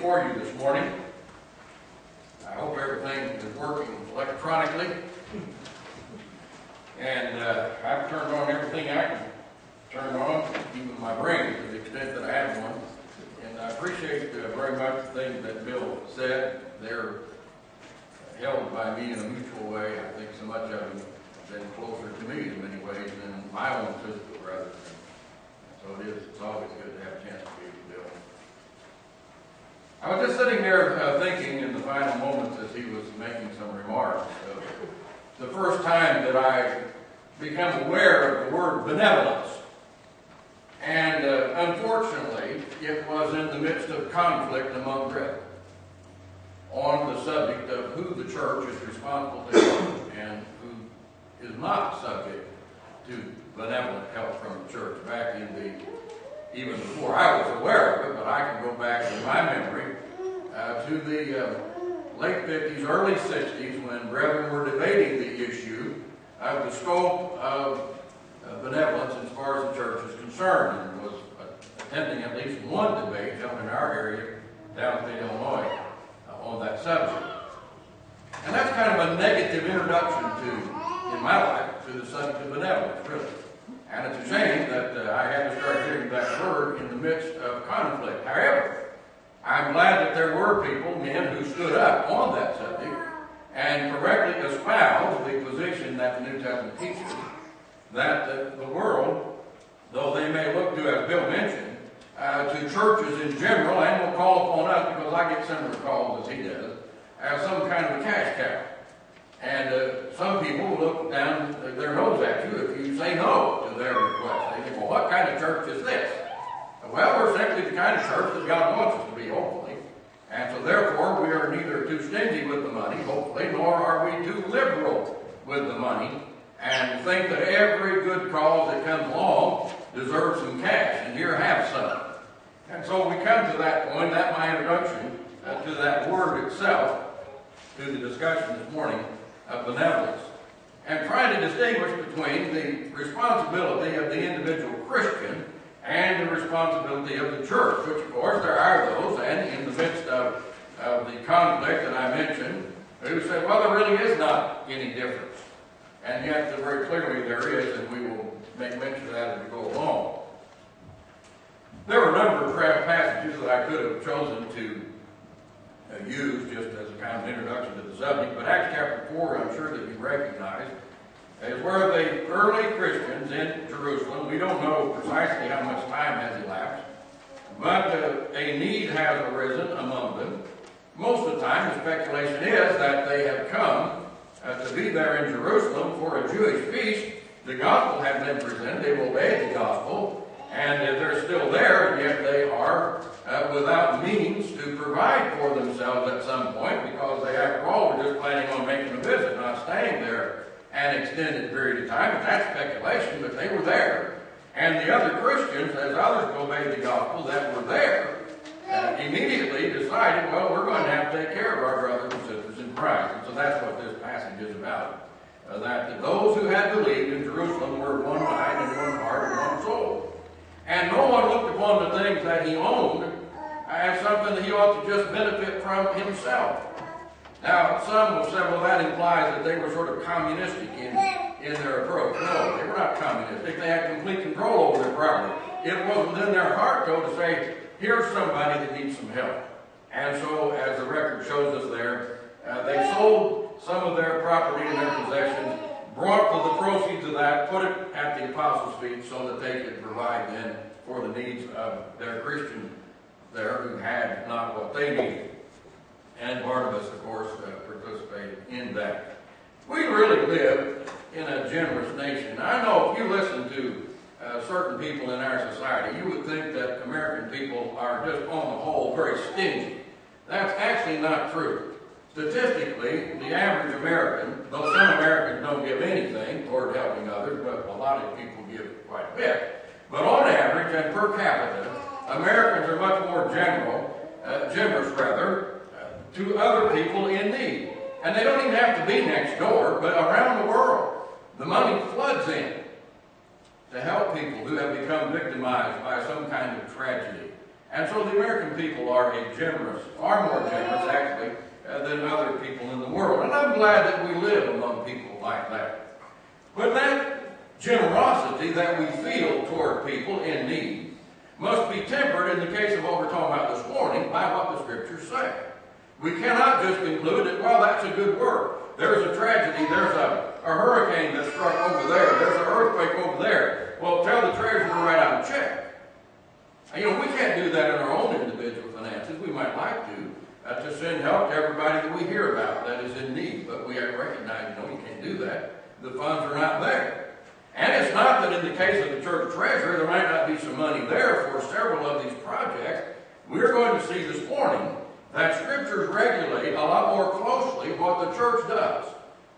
before you this morning. I hope everything is working electronically. And I've turned on everything I can turn on, even my brain, to the extent that I have one. And I appreciate very much the things that Bill said. They're held by me in a mutual way. I think so much of them have been closer to me in many ways than my own physical brother. So it's always good to have a chance to be with Bill. I was just sitting there thinking in the final moments as he was making some remarks of the first time that I became aware of the word benevolence. And unfortunately, it was in the midst of conflict among brethren on the subject of who the church is responsible to and who is not subject to benevolent help from the church. Back in even before I was aware of it, but I can go back in my memory to the late 50s, early 60s, when brethren were debating the issue of the scope of benevolence as far as the church is concerned, and was attending at least one debate held in our area, downstate Illinois, on that subject. And that's kind of a negative introduction in my life, to the subject of benevolence, really. And it's a shame that I had to start hearing that word in the midst of conflict. However, I'm glad that there were people, men, who stood up on that subject and correctly espoused the position that the New Testament teaches, that the world, though they may look to, as Bill mentioned, to churches in general, and will call upon us, because I get similar calls as he does, as some kind of a cash cow. And some people will look down their nose at you if you say no to their request. They think, well, what kind of church is this? Well, we're simply the kind of church that God wants us to be, hopefully. And so therefore, we are neither too stingy with the money, hopefully, nor are we too liberal with the money, and think that every good cause that comes along deserves some cash, and here, have some. And so we come to that point, that's my introduction to that word itself, to the discussion this morning of benevolence, and trying to distinguish between the responsibility of the individual Christian and the responsibility of the church, which of course there are those, and in the midst of the conflict that I mentioned, who said, well, there really is not any difference. And yet very clearly there is, and we will make mention of that as we go along. There are a number of passages that I could have chosen to use just as a kind of introduction to the subject, but Acts chapter 4, I'm sure that you recognize, is where the early Christians in Jerusalem, we don't know precisely how much time has elapsed, but a need has arisen among them. Most of the time, the speculation is that they have come to be there in Jerusalem for a Jewish feast. The gospel had been presented, they've obeyed the gospel, and they're still there, and yet they are without means to provide for themselves at some point, because they, after all, were just planning on making a visit, not staying there an extended period of time. And that's speculation, but they were there. And the other Christians, as others obeyed the gospel that were there, immediately decided, well, we're going to have to take care of our brothers and sisters in Christ. And so that's what this passage is about. That those who had believed in Jerusalem were one mind and one heart and one soul. And no one looked upon the things that he owned as something that he ought to just benefit from himself. Now, some will say, well, that implies that they were sort of communistic in their approach. No, they were not communistic. They had complete control over their property. It was within their heart, though, to say, here's somebody that needs some help. And so, as the record shows us there, they sold some of their property and their possessions, brought the proceeds of that, put it at the apostles' feet so that they could provide then for the needs of their Christian there who had not what they needed. And Barnabas, of course, participated in that. We really live in a generous nation. I know if you listen to certain people in our society, you would think that American people are just on the whole very stingy. That's actually not true. Statistically, the average American, though some Americans don't give anything toward helping others, but a lot of people give quite a bit. But on average and per capita, Americans are much more generous to other people in need. And they don't even have to be next door, but around the world, the money floods in to help people who have become victimized by some kind of tragedy. And so the American people are far more generous actually, than other people in the world. And I'm glad that we live among people like that. But that generosity that we feel toward people in need must be tempered, in the case of what we're talking about this morning, by what the Scriptures say. We cannot just conclude that, well, that's a good work. There's a tragedy, there's a hurricane that struck over there, there's an earthquake over there. Well, tell the treasurer to write out a check. You know, we can't do that in our own individual finances. We might like to send help to everybody that we hear about that is in need, but we have to recognize, you can't do that. The funds are not there. And it's not that in the case of the church treasurer, there might not be some money there for several of these projects. We're going to see this morning that Scriptures regulate a lot more closely what the church does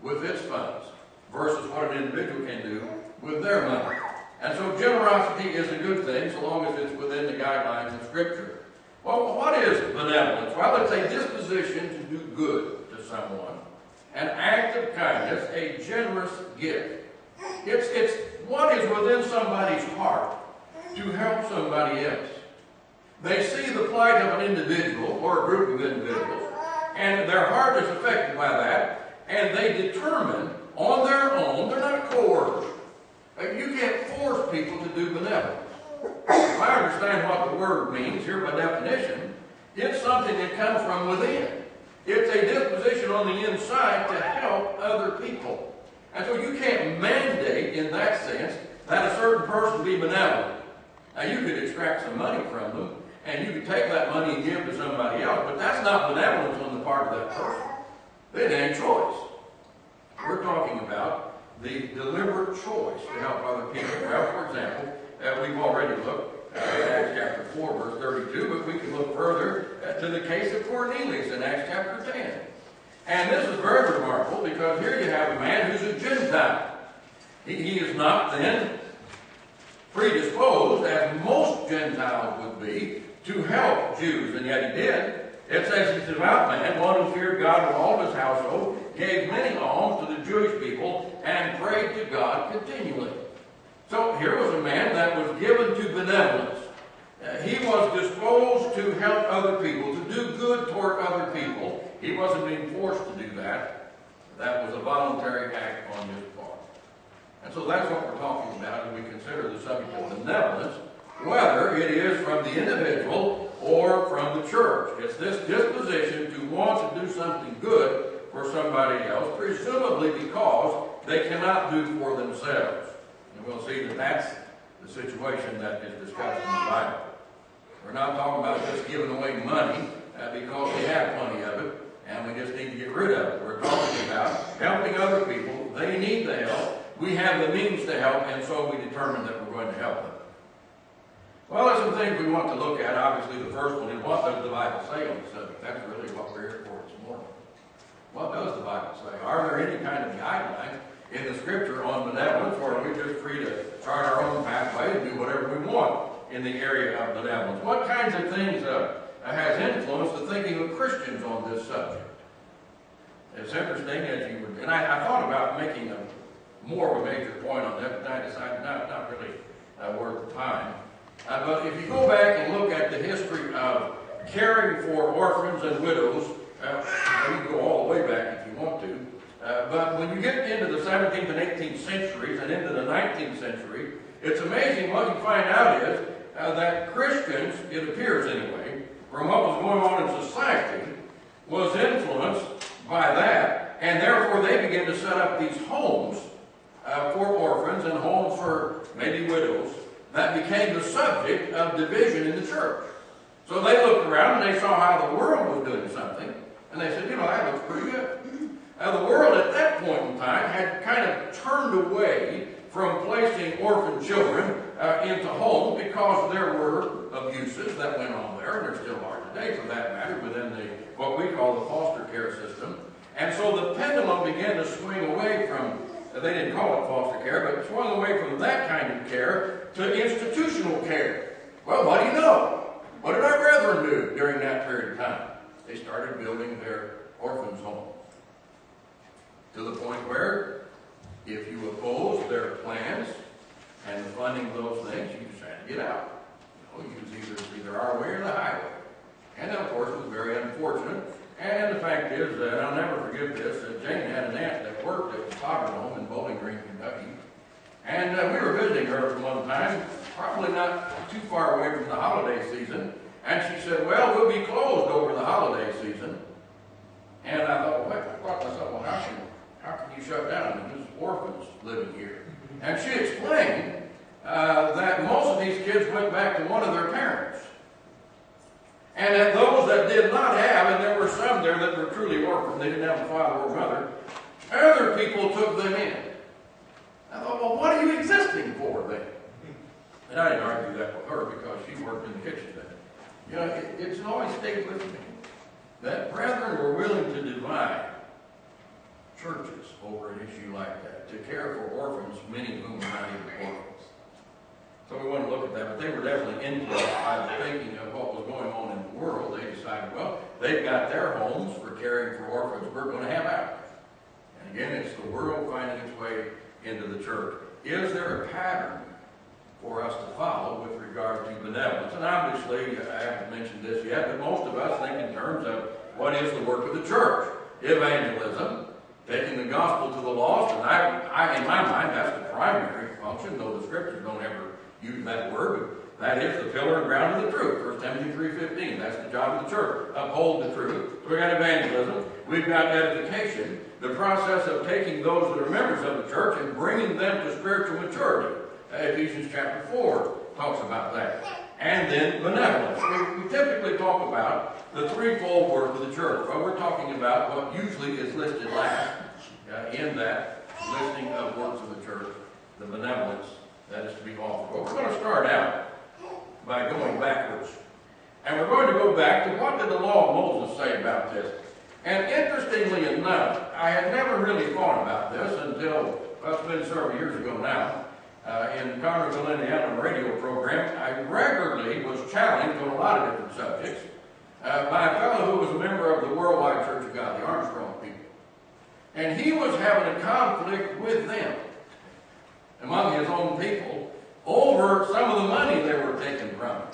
with its funds versus what an individual can do with their money. And so generosity is a good thing so long as it's within the guidelines of Scripture. Well, what is benevolence? Well, it's a disposition to do good to someone, an act of kindness, a generous gift. It's what is within somebody's heart to help somebody else. They see the plight of an individual or a group of individuals, and their heart is affected by that, and they determine on their own, they're not coerced. You can't force people to do benevolence. If I understand what the word means here by definition, it's something that comes from within. It's a disposition on the inside to help other people. And so you can't mandate, in that sense, that a certain person be benevolent. Now, you could extract some money from them, and you could take that money and give to somebody else, but that's not benevolence on the part of that person. It ain't choice. We're talking about the deliberate choice to help other people. Well, for example, we've already looked at Acts chapter 4, verse 32, but we can look further to the case of Cornelius in Acts chapter 10. And this is very remarkable because here you have a man who's a Gentile. He is not then predisposed, as most Gentiles would be, to help Jews, and yet he did. It says he's a devout man, one who feared God with all his household, gave many alms to the Jewish people, and prayed to God continually. So here was a man that was given to benevolence. He was disposed to help other people, to do good toward other people. He wasn't being forced to do that. That was a voluntary act on his part. And so that's what we're talking about as we consider the subject of benevolence, whether it is from the individual or from the church. It's this disposition to want to do something good for somebody else, presumably because they cannot do for themselves. And we'll see that that's the situation that is discussed in the Bible. We're not talking about just giving away money because we have plenty of it and we just need to get rid of it. We're talking about helping other people. They need the help. We have the means to help, and so we determine that we're going to help them. Well, there's some things we want to look at. Obviously, the first one is, what does the Bible say on the subject? That's really what we're here for this morning. What does the Bible say? Are there any kind of guidelines in the Scripture on benevolence, or are we just free to chart our own pathway and do whatever we want in the area of benevolence? What kinds of things has influenced the thinking of Christians on this subject? It's interesting as you would, and I thought about making more of a major point on that, but I decided not really worth the time. But if you go back and look at the history of caring for orphans and widows, you can go all the way back if you want to, but when you get into the 17th and 18th centuries and into the 19th century, it's amazing what you find out is that Christians, it appears anyway, from what was going on in society, was influenced by that, and therefore they began to set up these homes for orphans and homes for maybe widows that became the subject of division in the church. So they looked around and they saw how the world was doing something, and they said, that looks pretty good. The world at that point in time had kind of turned away from placing orphan children into homes because there were abuses that went on there, and there still are today for that matter, within what we call the foster care system. And so the pendulum began to swing away from, they didn't call it foster care, but it swung away from that kind of care to institutional care. Well, what do you know? What did our brethren do during that period of time? They started building their orphans' homes. To the point where, if you oppose their plans and the funding of those things, you just had to get out. We'll use either our way or the highway. And of course, it was very unfortunate. And the fact is, and I'll never forget this, that Jane had an aunt that worked at the Potter home in Bowling Green, Kentucky. And we were visiting her from one time, probably not too far away from the holiday season. And she said, well, we'll be closed over the holiday season. And I thought, well, I thought to myself, well, how can you shut down? I mean, there's orphans living here. And she explained that most of these kids went back to one of their parents. And that those that did not have, and there were some there that were truly orphaned, they didn't have a father or mother, other people took them in. I thought, well, what are you existing for then? And I didn't argue that with her because she worked in the kitchen then. You know, it's always stayed with me that brethren were willing to divide churches over an issue like that, to care for orphans, many of whom were not even orphans. So we want to look at that, but they were definitely influenced by the thinking of what was going on in the world. They decided, well, they've got their homes for caring for orphans, we're going to have ours. And again, it's the world finding its way into the church. Is there a pattern for us to follow with regard to benevolence? And obviously, I haven't mentioned this yet, but most of us think in terms of what is the work of the church. Evangelism, taking the gospel to the lost, and I in my mind, that's the primary function, though the scriptures don't ever use that word, but that is the pillar and ground of the truth. 1 Timothy 3:15, that's the job of the church, uphold the truth. So we've got evangelism, we've got edification, the process of taking those that are members of the church and bringing them to spiritual maturity. Ephesians chapter 4 talks about that. And then benevolence. We typically talk about the threefold work of the church. Well, we're talking about what usually is listed last in that listing of works of the church, the benevolence that is to be offered. But we're going to start out by going backwards. And we're going to go back to what did the law of Moses say about this. And interestingly enough, I had never really thought about this until, well, it's been several years ago now. In Connersville, Indiana, on a radio program, I regularly was challenged on a lot of different subjects by a fellow who was a member of the Worldwide Church of God, the Armstrong people. And he was having a conflict with them, among his own people, over some of the money they were taking from him.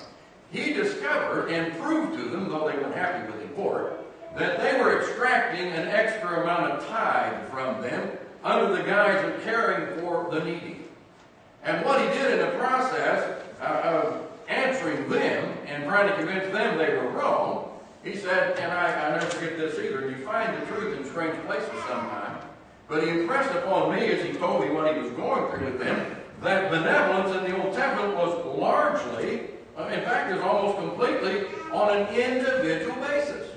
He discovered and proved to them, though they weren't happy with him for it, that they were extracting an extra amount of tithe from them under the guise of caring for the needy. And what he did in the process of answering them and trying to convince them they were wrong, he said, and I never forget this either, you find the truth in strange places sometimes, but he impressed upon me as he told me what he was going through with them, that benevolence in the Old Testament was largely, in fact, is almost completely on an individual basis.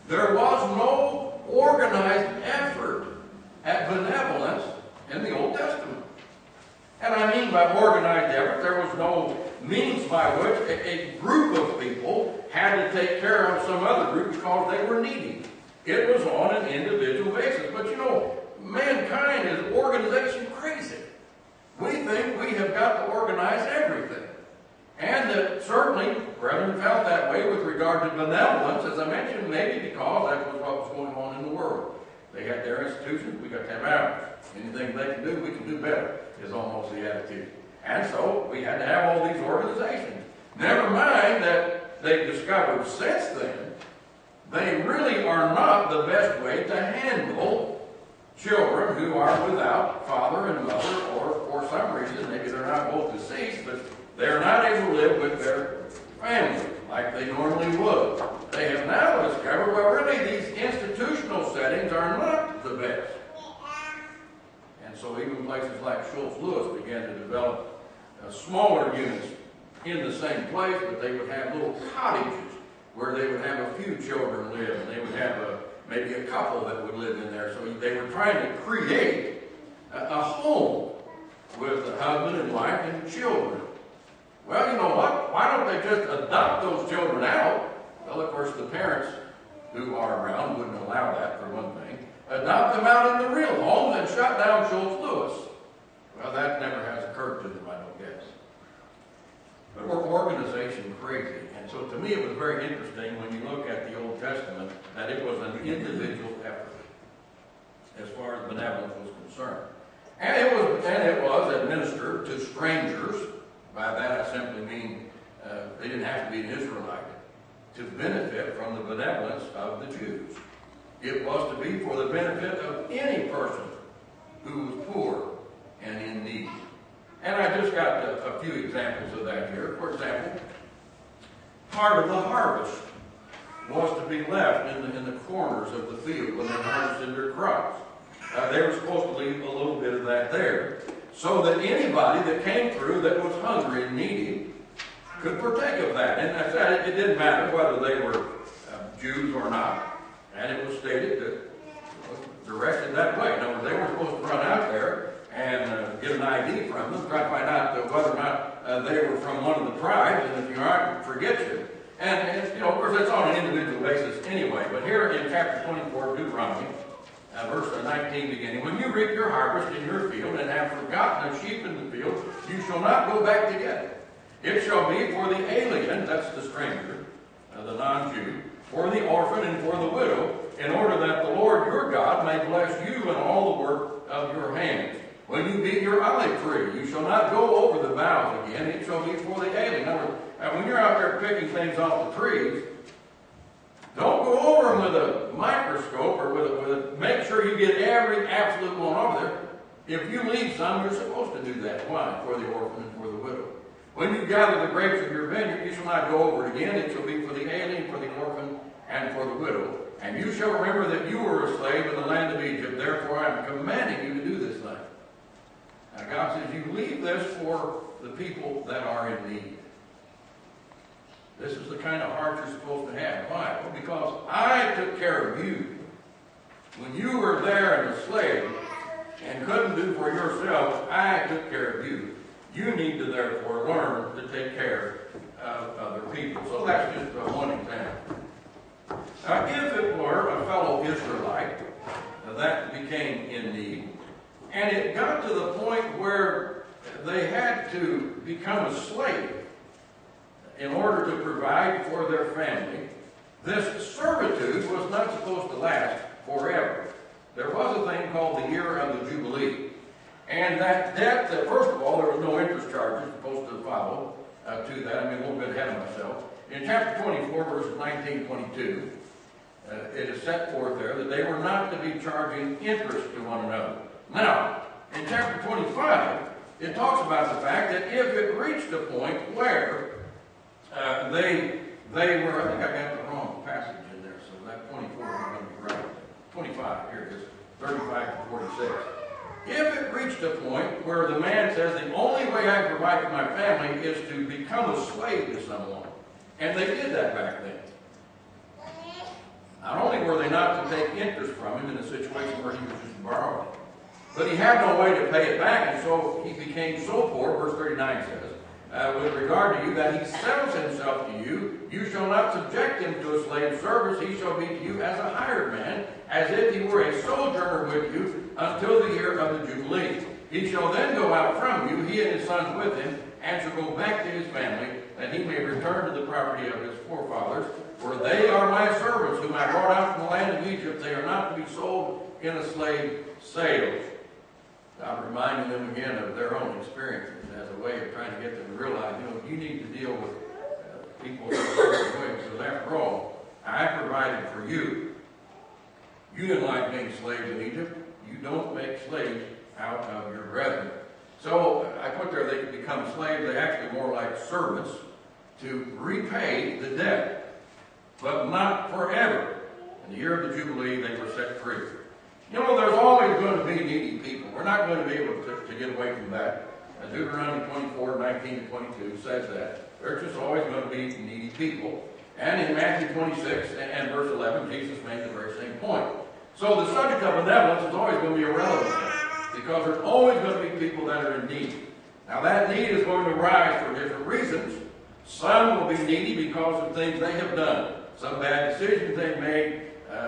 There was no organized effort at benevolence in the Old Testament. And I mean by organized effort, there was no means by which a group of people had to take care of some other group because they were needy. It was on an individual basis. But you know, mankind is organization crazy. We think we have got to organize everything. And that certainly, brethren felt that way with regard to benevolence, as I mentioned, maybe because that was what was going on in the world. They had their institutions, we got to have ours. Anything they can do, we can do better, is almost the attitude. And so we had to have all these organizations. Never mind that they've discovered since then, they really are not the best way to handle children who are without father and mother, or for some reason, maybe they're not both deceased, but they're not able to live with their family like they normally would. They have now discovered, well, really, these institutional settings are not the best. And so even places like Schultz-Lewis began to develop smaller units in the same place, but they would have little cottages where they would have a few children live, and they would have maybe a couple that would live in there. So they were trying to create a home with a husband and wife and children. Well, you know what? Why don't they just adopt those children out? Well, of course, the parents who are around wouldn't allow that, for one thing. Adopt them out in the real homes and shut down Schultz-Lewis. Well, that never has occurred to them, I don't guess. But we're organization crazy. And so to me, it was very interesting when you look at the Old Testament that it was an individual effort as far as benevolence was concerned. And it was administered to strangers. By that I simply mean They didn't have to be an Israelite to benefit from the benevolence of the Jews. It was to be for the benefit of any person who was poor and in need. And I just got a few examples of that here. For example, part of the harvest was to be left in the corners of the field when they harvested their crops. They were supposed to leave a little bit of that there, so that anybody that came through that was hungry and needy could partake of that. And I said it didn't matter whether they were Jews or not. And it was stated that, directed that way. In other words, they were supposed to run out there and get an ID from them, try to find out whether or not they were from one of the tribes, and if you aren't, forget you. And you know, of course, it's on an individual basis anyway. But here in chapter 24 of Deuteronomy, verse 19 beginning, when you reap your harvest in your field and have forgotten a sheep in the field, you shall not go back to get it. It shall be for the alien, that's the stranger, the non-Jew, for the orphan and for the widow, in order that the Lord your God may bless you in all the work of your hands. When you beat your olive tree, you shall not go over the boughs again. It shall be for the alien. When you're out there picking things off the trees, don't go over them with a microscope or with a make sure you get every absolute one over there. If you leave some, you're supposed to do that. Why? For the orphan and for the widow. When you gather the grapes of your vineyard, you shall not go over it again. It shall be for the alien, for the orphan, and for the widow. And you shall remember that you were a slave in the land of Egypt. Therefore I am commanding you to do this thing. Now God says, you leave this for the people that are in need. This is the kind of heart you're supposed to have. Why? Well, because I took care of you. When you were there and a slave and couldn't do for yourself, I took care of you. You need to therefore learn to take care of other people. So that's just one example. If it were a fellow Israelite that became in need, and it got to the point where they had to become a slave in order to provide for their family, this servitude was not supposed to last forever. There was a thing called the year of the Jubilee. And that debt, first of all, there was no interest charges supposed to follow to that. I'm a little bit ahead of myself. In chapter 24, verses 19-22, it is set forth there that they were not to be charging interest to one another. Now, in chapter 25, it talks about the fact that if it reached a point where they were, I think I got the wrong passage in there, so that 24 is going to be right. 25, here it is, 35-46. If it reached a point where the man says, the only way I can provide for my family is to become a slave to someone, and they did that back then. Not only were they not to take interest from him in a situation where he was just borrowing, but he had no way to pay it back, and so he became so poor, verse 39 says, with regard to you, that he sells himself to you. You shall not subject him to a slave service. He shall be to you as a hired man, as if he were a sojourner with you, until the year of the Jubilee. He shall then go out from you, he and his sons with him, and shall go back to his family, that he may return to the property of his forefathers. For they are my servants, whom I brought out from the land of Egypt. They are not to be sold in a slave sale. I'm reminding them again of their own experiences as a way of trying to get them to realize, you need to deal with people in a certain way. Because after all, I provided for you. You didn't like being slaves in Egypt. You don't make slaves out of your brethren. So I put there they could become slaves. They actually more like servants to repay the debt, but not forever. In the year of the Jubilee, they were set free. There's always going to be needy people. We're not going to be able to get away from that. Deuteronomy 24, 19-22 says that. There's just always going to be needy people. And in Matthew 26 and verse 11, Jesus made the very same point. So the subject of benevolence is always going to be a relevant thing, because there's always going to be people that are in need. Now that need is going to rise for different reasons. Some will be needy because of things they have done, some bad decisions they've made,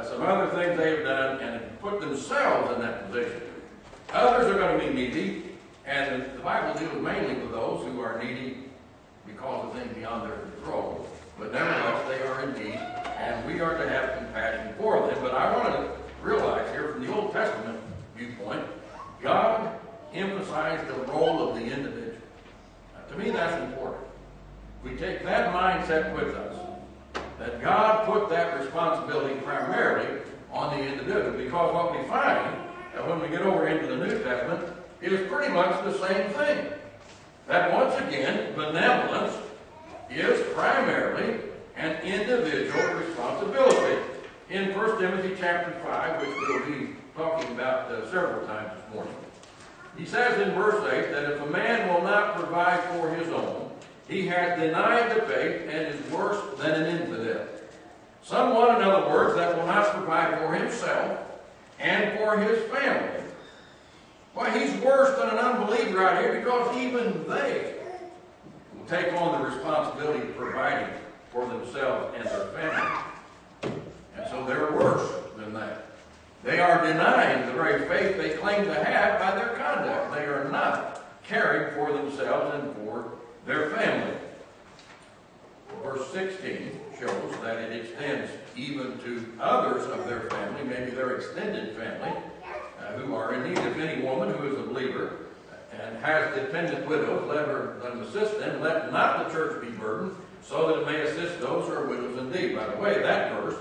some other things they have done, and have put themselves in that position. Others are going to be needy, and the Bible deals mainly with those who are needy because of things beyond their control. But nevertheless, they are in need, and we are to have compassion for them. But I want to realize here from the Old Testament viewpoint, God emphasized the role of the individual. Now, to me, that's important. we take that mindset with us, that God put that responsibility primarily on the individual, because what we find when we get over into the New Testament is pretty much the same thing. That once again, benevolence is primarily an individual responsibility. In 1 Timothy chapter 5, which we'll be talking about several times this morning, he says in verse 8 that if a man will not provide for his own, he has denied the faith and is worse than an infidel. Someone, in other words, that will not provide for himself and for his family. Well, he's worse than an unbeliever out here, because even they will take on the responsibility of providing for themselves and their family. And so they're worse than that. They are denying the very faith they claim to have by their conduct. They are not caring for themselves and for their family. Verse 16 shows that it extends even to others of their family, maybe their extended family, who are in need. If any woman who is a believer and has dependent widows, let them assist them. Let not the church be burdened, so that it may assist those who are widows indeed. By the way, that verse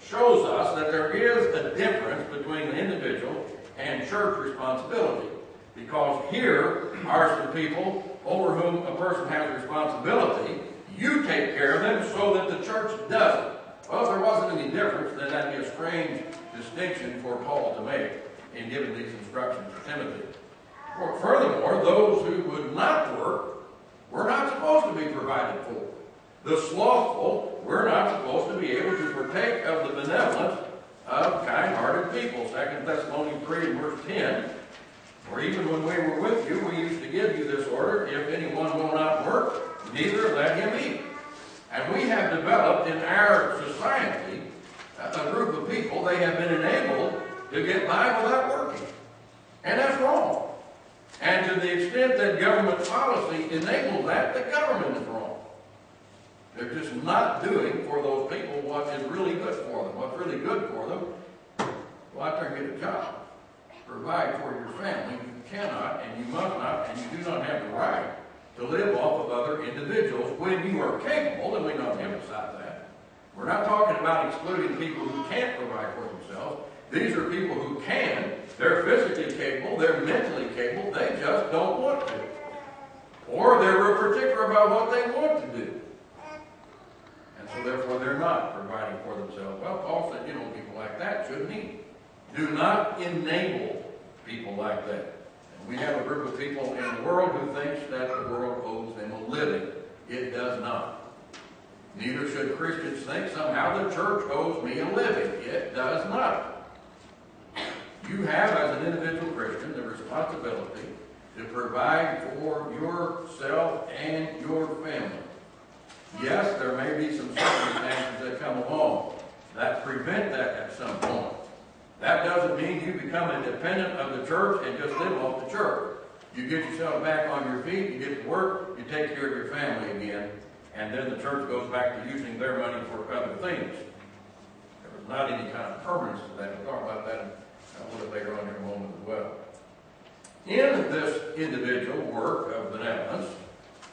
shows us that there is a difference between the individual and church responsibility. Because here are some people over whom a person has responsibility. You take care of them so that the church doesn't. Well, if there wasn't any difference, then that'd be a strange distinction for Paul to make in giving these instructions to Timothy. Furthermore, those who would not work were not supposed to be provided for. The slothful were not supposed to be able to partake of the benevolence of kind-hearted people. 2 Thessalonians 3 and verse 10. For even when we were with you, we used to give you this order: if anyone will not work, neither let him eat. And we have developed in our society a group of people, they have been enabled to get by without working. And that's wrong. And to the extent that government policy enables that, the government is wrong. They're just not doing for those people what is really good for them. What's really good for them, go out there and get a job. Provide for your family. You cannot, and you must not, and you do not have the right to live off of other individuals when you are capable, and we don't emphasize that. We're not talking about excluding people who can't provide for themselves. These are people who can. They're physically capable, they're mentally capable, they just don't want to. Or they're real particular about what they want to do. And so therefore they're not providing for themselves. Well, Paul said, people like that shouldn't eat. Do not enable people like that. And we have a group of people in the world who thinks that the world owes them a living. It does not. Neither should Christians think somehow the church owes me a living. It does not. You have, as an individual Christian, the responsibility to provide for yourself and your family. Yes, there may be some circumstances that come along that prevent that at some point. That doesn't mean you become independent of the church and just live off the church. You get yourself back on your feet, you get to work, you take care of your family again, and then the church goes back to using their money for other things. There was not any kind of permanence to that. We'll talk about that a little later on in a moment as well. In this individual work of benevolence,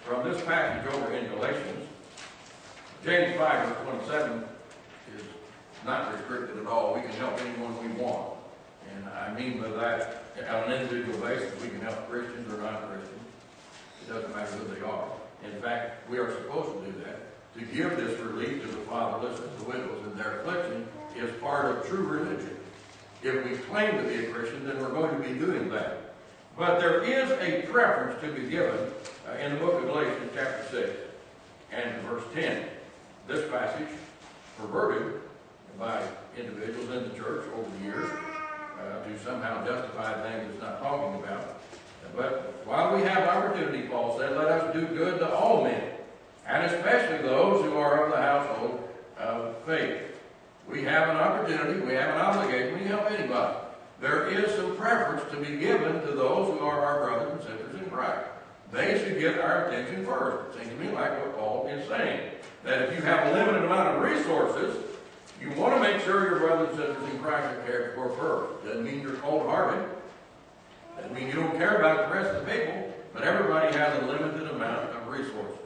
from this passage over in Galatians, James 5 verse 27 is not restricted at all. We can help anyone we want. And I mean by that, on an individual basis, we can help Christians or non-Christians. It doesn't matter who they are. In fact, we are supposed to do that. To give this relief to the fatherless and the widows in their affliction is part of true religion. If we claim to be a Christian, then we're going to be doing that. But there is a preference to be given in the book of Galatians chapter 6 and verse 10. This passage, perverted by individuals in the church over the years to somehow justify things it's not talking about. But while we have opportunity, Paul said, let us do good to all men, and especially those who are of the household of faith. We have an opportunity, we have an obligation, we can help anybody. There is some preference to be given to those who are our brothers and sisters in Christ. They should get our attention first. It seems to me like what Paul is saying. That if you have a limited amount of resources, you want to make sure your brothers and sisters in Christ are cared for first. Doesn't mean you're cold-hearted. Doesn't mean you don't care about the rest of the people, but everybody has a limited amount of resources.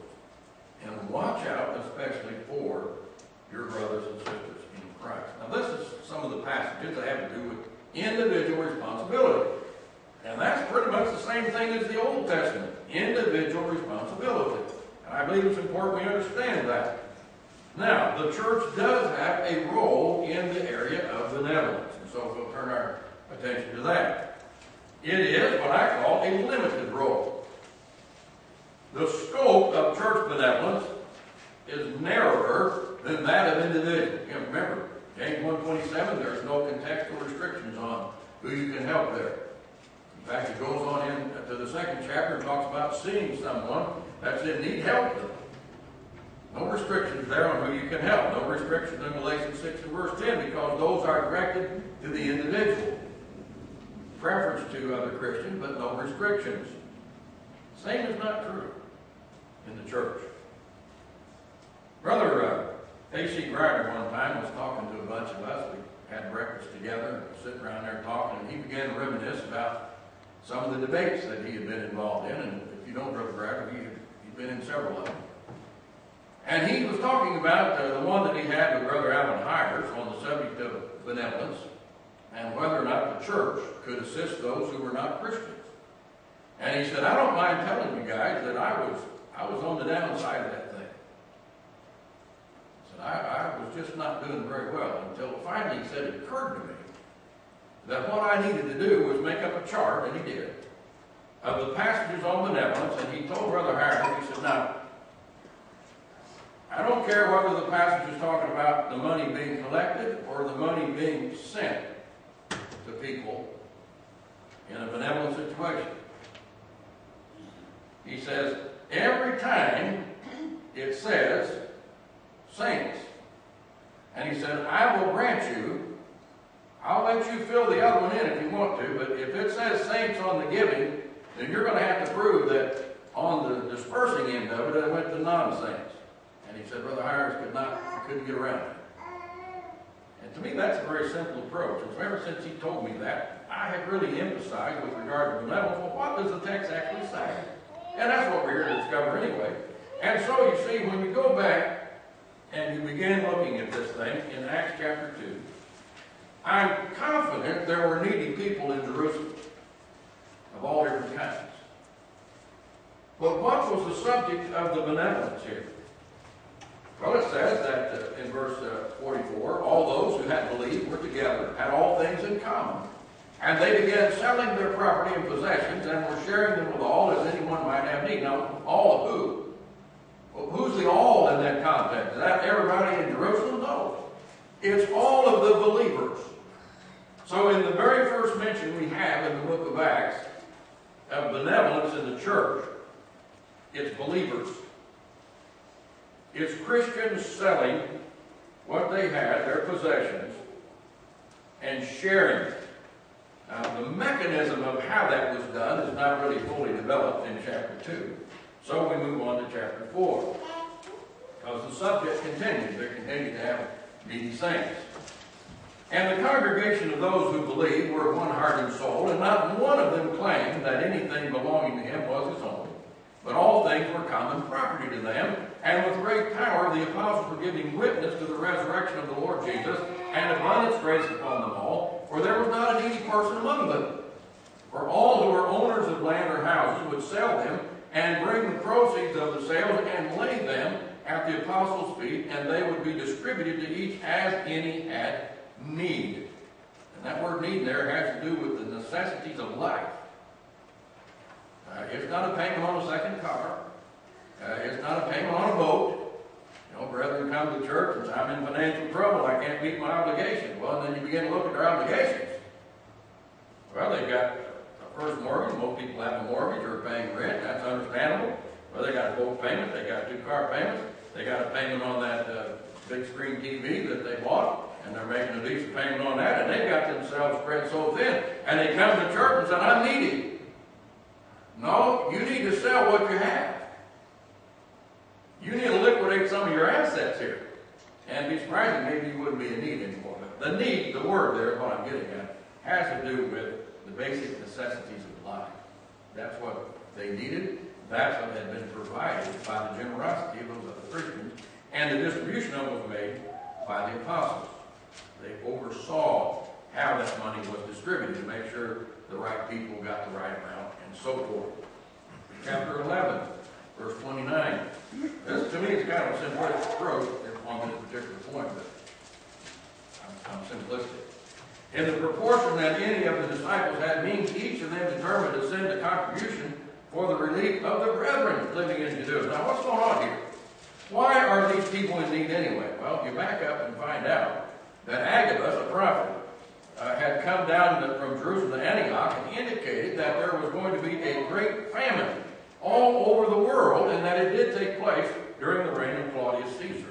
And watch out especially for your brothers and sisters in Christ. Now this is some of the passages that have to do with individual responsibility. And that's pretty much the same thing as the Old Testament, individual responsibility. And I believe it's important we understand that. Now, the church does have a role in the area of benevolence. And so we'll turn our attention to that. It is what I call a limited role. The scope of church benevolence is narrower than that of individuals. You remember, James 1:27, there's no contextual restrictions on who you can help there. In fact, it goes on into the second chapter and talks about seeing someone that's in need, help them. No restrictions there on who you can help. No restrictions in Galatians 6 and verse 10, because those are directed to the individual. Preference to other Christians, but no restrictions. Same is not true in the church. Brother A.C. Grider one time was talking to a bunch of us. We had breakfast together, sitting around there talking, and he began to reminisce about some of the debates that he had been involved in. And if you know Brother Grider, he'd been in several of them. And he was talking about the one that he had with Brother Allen Hires on the subject of benevolence and whether or not the church could assist those who were not Christians. And he said, I don't mind telling you guys that I was on the downside of that thing. He said, I was just not doing very well until finally, he said, it occurred to me that what I needed to do was make up a chart, and he did, of the passages on benevolence. And he told Brother Hammond, he said, now, I don't care whether the passage is talking about the money being collected or the money being sent to people in a benevolent situation. He says, every time it says saints, and he said, I will grant you, I'll let you fill the other one in if you want to, but if it says saints on the giving, then you're going to have to prove that on the dispersing end of it, it went to non-saints. And he said, Brother Hires couldn't get around it. And to me, that's a very simple approach. And so ever since he told me that, I have really emphasized with regard to benevolence, well, what does the text actually say? And that's what we're here to discover anyway. And so you see, when you go back and you begin looking at this thing in Acts chapter 2, I'm confident there were needy people in Jerusalem of all different kinds. But what was the subject of the benevolence here? Well, it says that in verse 44, all those who had believed were together, had all things in common. And they began selling their property and possessions and were sharing them with all as anyone might have need. Now, all of who? Well, who's the all in that context? Is that everybody in Jerusalem? No. It's all of the believers. So in the very first mention we have in the book of Acts of benevolence in the church, it's believers. It's Christians selling what they had, their possessions, and sharing it. Now, the mechanism of how that was done is not really fully developed in chapter 2. So we move on to chapter 4. Because the subject continues. They continue to have needy saints. And the congregation of those who believed were of one heart and soul, and not one of them claimed that anything belonging to him was his own. But all things were common property to them, and with great power the apostles were giving witness to the resurrection of the Lord Jesus, and abundance grace upon them all, for there was not a needy person among them. For all who were owners of land or houses would sell them, and bring the proceeds of the sales, and lay them at the apostles' feet, and they would be distributed to each as any had need. And that word need there has to do with the necessities of life. It's not a payment on a second car. It's not a payment on a boat. You know, brethren come to church and say, I'm in financial trouble, I can't meet my obligation. Well, and then you begin to look at their obligations. Well, they've got a first mortgage. Most people have a mortgage or paying rent. That's understandable. Well, they got a boat payment. They got 2 car payments. They got a payment on that big screen TV that they bought, and they're making a decent payment on that, and they've got themselves spread so thin. And they come to church and say, I'm needy. No, you need to sell what you have. You need to liquidate some of your assets here. And it'd be surprising, maybe you wouldn't be in need anymore. But the need, the word there, what I'm getting at, has to do with the basic necessities of life. That's what they needed. That's what had been provided by the generosity of those other Christians, and the distribution of it was made by the apostles. They oversaw how that money was distributed to make sure the right people got the right amount, and so forth. Chapter 11, verse 29. This, to me, is kind of a simplistic approach on this particular point, but I'm simplistic. In the proportion that any of the disciples had means, each of them determined to send a contribution for the relief of the brethren living in Judea. Now, what's going on here? Why are these people in need anyway? Well, you back up and find out that Agabus, a prophet, had come down from Jerusalem to Antioch and indicated that there was going to be a great famine all over the world, and that it did take place during the reign of Claudius Caesar.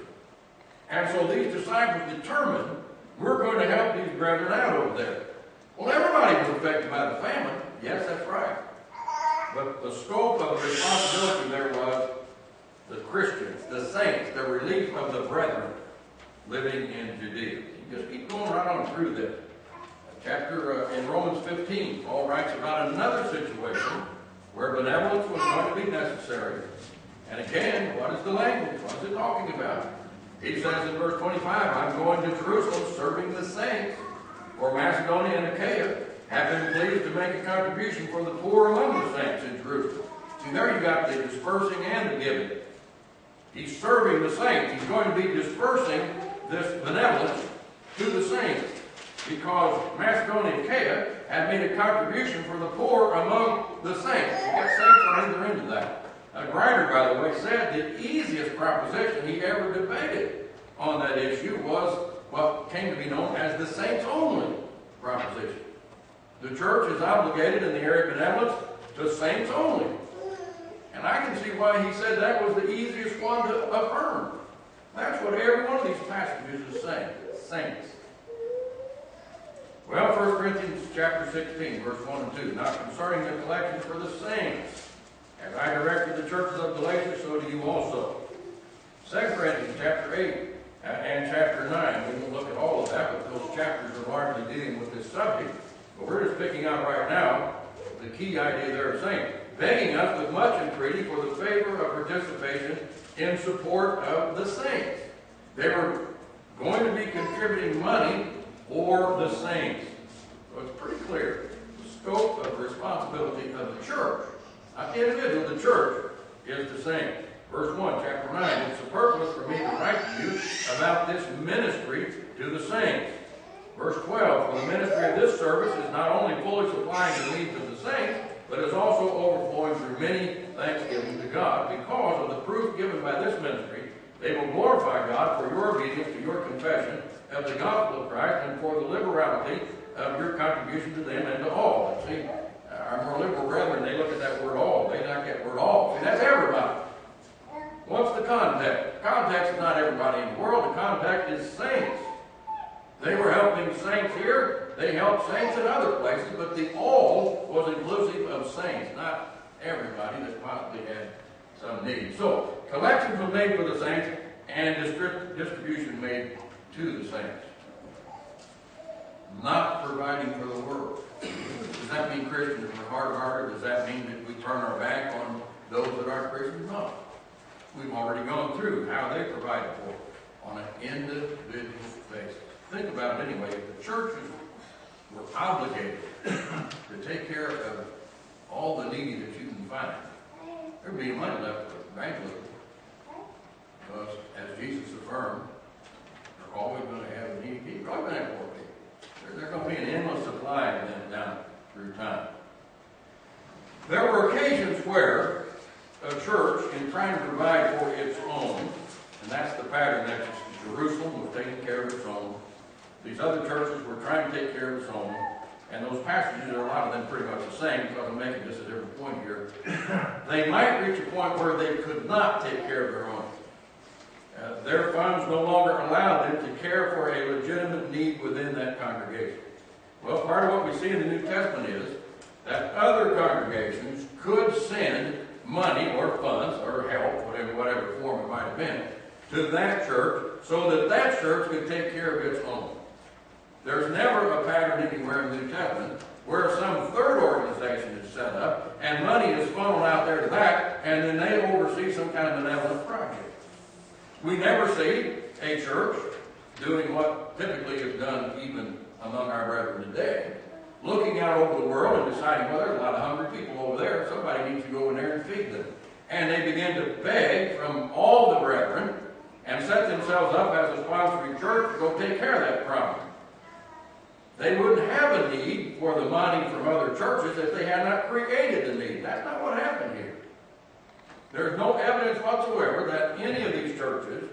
And so these disciples determined, we're going to help these brethren out over there. Well, everybody was affected by the famine. Yes, that's right. But the scope of the responsibility there was the Christians, the saints, the relief of the brethren living in Judea. You just keep going right on through this. Chapter in Romans 15, Paul writes about another situation where benevolence was going to be necessary. And again, what is the language? What is it talking about? He says in verse 25, I'm going to Jerusalem serving the saints, for Macedonia and Achaia have been pleased to make a contribution for the poor among the saints in Jerusalem. See, there you got the dispersing and the giving. He's serving the saints. He's going to be dispersing this benevolence to the saints, because Macedonia and Achaia had made a contribution for the poor among the saints. You got saints on either end of that. Grider, by the way, said the easiest proposition he ever debated on that issue was what came to be known as the saints-only proposition. The church is obligated in the area of benevolence to saints only. And I can see why he said that was the easiest one to affirm. That's what every one of these passages is saying. Saints. Well, 1 Corinthians chapter 16, verse 1 and 2. Now concerning the collections for the saints, as I directed the churches of Galatia, so do you also. 2 Corinthians chapter 8 and chapter 9. We won't look at all of that, but those chapters are largely dealing with this subject. But we're just picking out right now the key idea there of saying, begging us with much entreaty for the favor of participation in support of the saints. They were going to be contributing money for the saints. So it's pretty clear. The scope of responsibility of the church, not the individual, the church, is the same. Verse 1, chapter 9, it's superfluous for me to write to you about this ministry to the saints. Verse 12, for the ministry of this service is not only fully supplying the needs of the saints, but is also overflowing through many thanksgiving to God. Because of the proof given by this ministry, they will glorify God for your obedience to your confession of the gospel of Christ and for the liberality of your contribution to them and to all. See, our more liberal brethren, they look at that word all. They like that word all. See, that's everybody. What's the context? The context is not everybody in the world. The context is saints. They were helping saints here. They helped saints in other places, but the all was inclusive of saints, not everybody that possibly had some need. So, collections were made for the saints and distribution made to the saints. Not providing for the world. Does that mean Christians are hard-hearted? Does that mean that we turn our back on those that aren't Christians? No. We've already gone through how they provided for it on an individual basis. Think about it anyway. If the churches were obligated to take care of all the needy that you can find, there would be money left for evangelism. Because, as Jesus affirmed, they're always going to have needy people. They're always going to have poor people. There's going to be an endless supply of them down through time. There were occasions where a church, in trying to provide for its own, and that's the pattern that Jerusalem was taking care of its own. These other churches were trying to take care of its own, and those passages are a lot of them pretty much the same, because I'm making just a different point here. They might reach a point where they could not take care of their own. Their funds no longer allowed them to care for a legitimate need within that congregation. Well, part of what we see in the New Testament is that other congregations could send money or funds or help, whatever form it might have been, to that church so that that church could take care of its own. There's never a pattern anywhere in the New Testament where some third organization is set up and money is funneled out there to that, and We never see a church doing what typically is done even among our brethren today, looking out over the world and deciding, well, there's a lot of hungry people over there. Somebody needs to go in there and feed them. And they begin to beg from all the brethren and set themselves up as a sponsoring church to go take care of that problem. They wouldn't have a need for the money from other churches if they had not created the need. That's not what happened here. There's no evidence whatsoever that any of these churches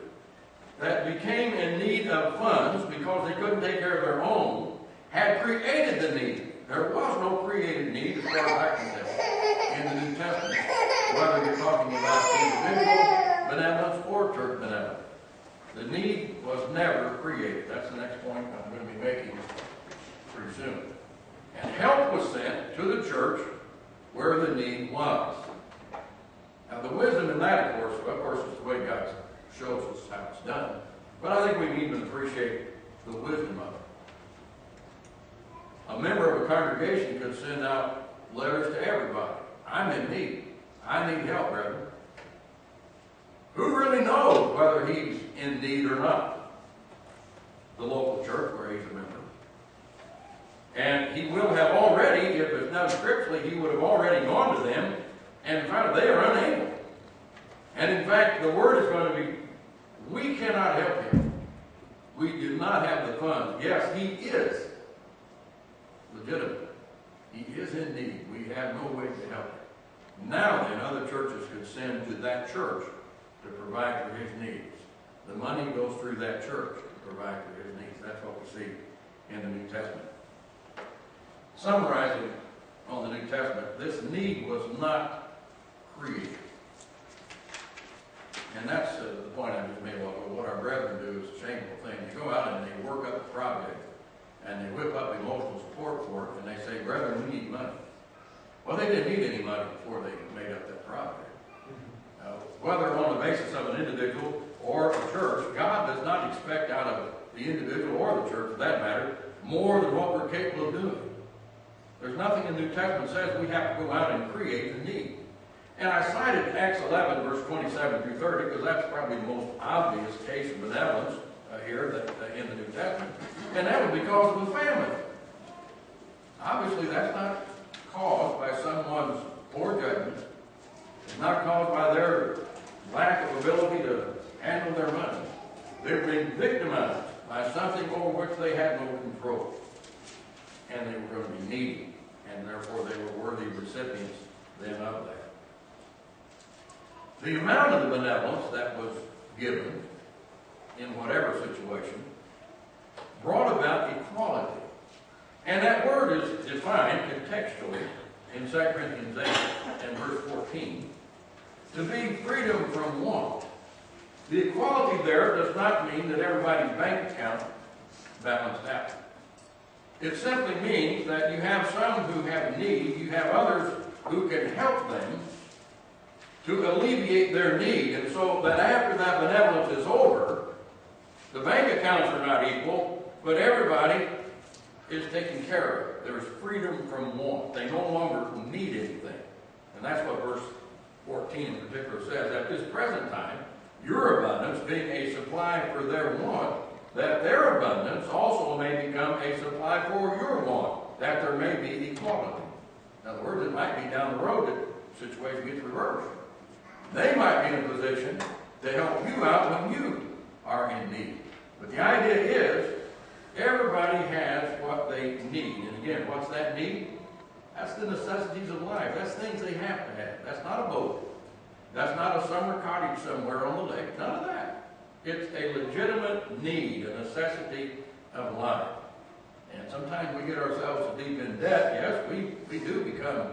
that became in need of funds because they couldn't take care of their own had created the need. There was no created need as far as I can tell in the New Testament, whether you're talking about individual benevolence or church benevolence. The need was never created. That's the next point I'm going to be making pretty soon. And help was sent to the church where the need was. Now the wisdom in that, of course, is the way God shows us how it's done. But I think we can even appreciate the wisdom of it. A member of a congregation could send out letters to everybody. I'm in need. I need help, brethren. Who really knows whether he's in need or not? The local church where he's a member. And he will have already, if it's done scripturally, he would have already gone to them and found out they are unable. And in fact, the word is going to be, we cannot help him. We do not have the funds. Yes, he is legitimate. He is in need. We have no way to help him. Now then, other churches could send to that church to provide for his needs. The money goes through that church to provide for his needs. That's what we see in the New Testament. Summarizing on the New Testament, this need was not created. And that's the point I just made. Well, what our brethren do is a shameful thing. They go out and they work up a project, and they whip up emotional support for it, and they say, brethren, we need money. Well, they didn't need any money before they made up that project. Whether on the basis of an individual or a church, God does not expect out of the individual or the church, for that matter, more than what we're capable of doing. There's nothing in the New Testament says we have to go out and create the need. And I cited Acts 11, verse 27 through 30, because that's probably the most obvious case of benevolence here in the New Testament. And that was because of the famine. Obviously, that's not caused by someone's poor judgment. It's not caused by their lack of ability to handle their money. They're being victimized by something over which they had no control. And they were going to be needy, and therefore they were worthy recipients then of that. The amount of the benevolence that was given in whatever situation brought about equality. And that word is defined contextually in 2 Corinthians 8 and verse 14 to be freedom from want. The equality there does not mean that everybody's bank account balanced out. It simply means that you have some who have need, you have others who can help them to alleviate their need, and so that after that benevolence is over, the bank accounts are not equal, but everybody is taken care of. There's freedom from want. They no longer need anything. And that's what verse 14 in particular says. At this present time, your abundance being a supply for their want, that their abundance also may become a supply for your want, that there may be equality. In other words, it might be down the road that the situation gets reversed. They might be in a position to help you out when you are in need. But the idea is, everybody has what they need. And again, what's that need? That's the necessities of life. That's things they have to have. That's not a boat. That's not a summer cottage somewhere on the lake. None of that. It's a legitimate need, a necessity of life. And sometimes we get ourselves deep in debt. Yes, we do become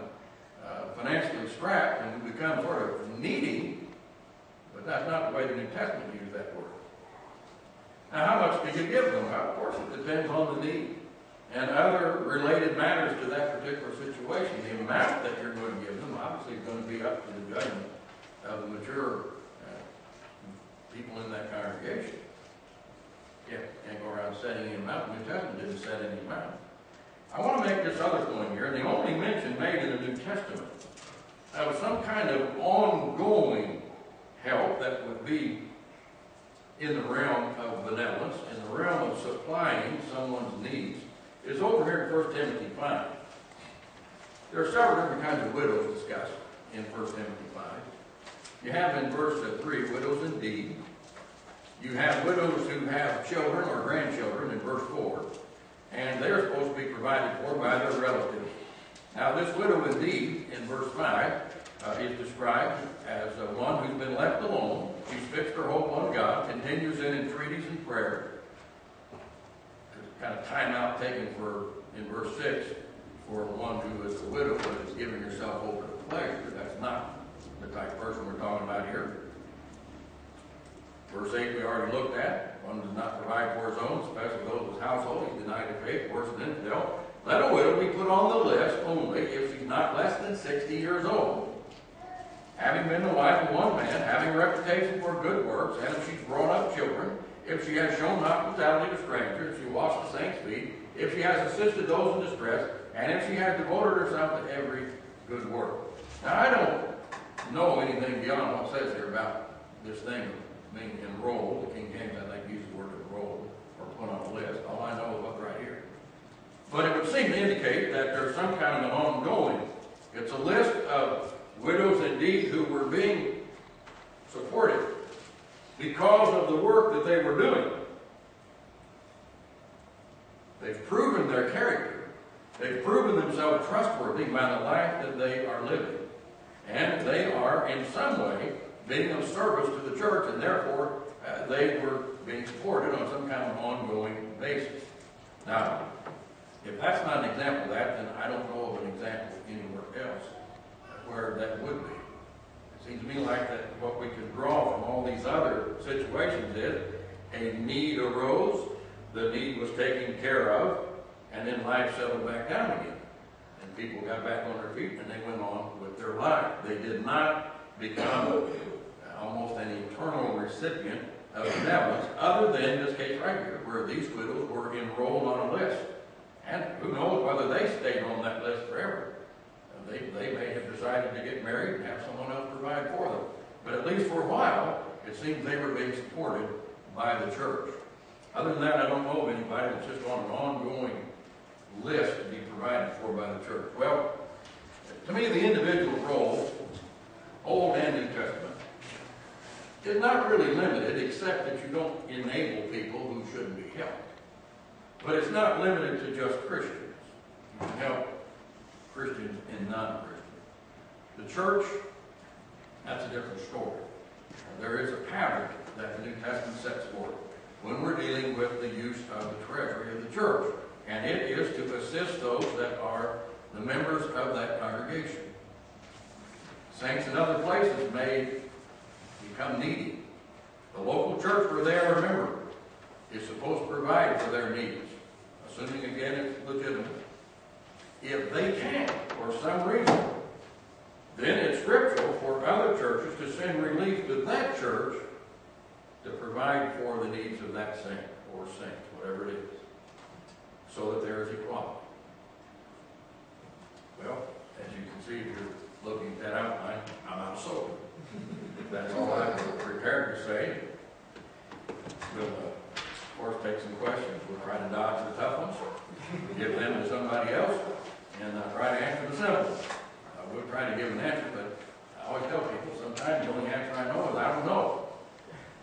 financially strapped, and we become sort of needy, but that's not the way the New Testament used that word. Now, how much do you give them? Well, of course, it depends on the need and other related matters to that particular situation. The amount that you're going to give them obviously is going to be up to the judgment of the mature people in that congregation. Yeah, can't go around setting any amount. The New Testament didn't set any amount. I want to make this other point here. The only mention made in the New Testament of some kind of ongoing help that would be in the realm of benevolence, in the realm of supplying someone's needs, is over here in 1 Timothy 5. There are several different kinds of widows discussed in 1 Timothy 5. You have in verse 3, widows indeed. You have widows who have children or grandchildren in verse 4, and they're supposed to be provided for by their relatives. Now this widow indeed, in verse 5, is described as one who's been left alone. She's fixed her hope on God, continues in entreaties and prayer. There's kind of time out taken in verse 6 for one who is a widow but is giving herself over to pleasure. That's not the type of person we're talking about here. Verse 8 we already looked at. One does not provide for his own, especially those of his household. He's denied the faith, worse than infidel. Let a widow be put on the list only if she's not less than 60 years old, having been the wife of one man, having a reputation for good works, and if she's brought up children, if she has shown hospitality to strangers, if she washed the saints' feet, if she has assisted those in distress, and if she has devoted herself to every good work. Now, I don't know anything beyond what it says here about this thing of being enrolled. The King James, I think, uses the word enrolled or put on a list. All I know is what's right here. But it would seem to indicate that there's some kind of an ongoing. It's a list of widows indeed who were being supported because of the work that they were doing. They've proven their character. They've proven themselves trustworthy by the life that they are living. And they are, in some way, being of service to the church, and therefore they were being supported on some kind of ongoing basis. Now, if that's not an example of that, then I don't know of an example anywhere else where that would be. It seems to me like that what we can draw from all these other situations is a need arose, the need was taken care of, and then life settled back down again. And people got back on their feet and they went on with their life. They did not become almost an eternal recipient of benevolence, other than this case right here, where these widows were enrolled on a list. And who knows whether they stayed on that list forever. They may have decided to get married and have someone else provide for them. But at least for a while, it seems they were being supported by the church. Other than that, I don't know of anybody that's just on an ongoing list to be provided for by the church. Well, to me, the individual role, Old and New Testament, is not really limited, except that you don't enable people who shouldn't be helped. But it's not limited to just Christians. You can help Christians and non-Christians. The church, that's a different story. There is a pattern that the New Testament sets forth when we're dealing with the use of the treasury of the church. And it is to assist those that are the members of that congregation. Saints in other places may become needy. The local church where they are a member is supposed to provide for their needs, assuming again it's legitimate. If they can't, for some reason, then it's scriptural for other churches to send relief to that church to provide for the needs of that saint or saints, whatever it is, so that there is equality. Well, as you can see, if you're looking at that outline, I'm out of soap. That's all I'm prepared to say. We'll, of course, take some questions. We'll try to dodge the tough ones, give them to somebody else, and try to answer the simple ones. We'll try to give an answer, but I always tell people sometimes the only answer I know is I don't know.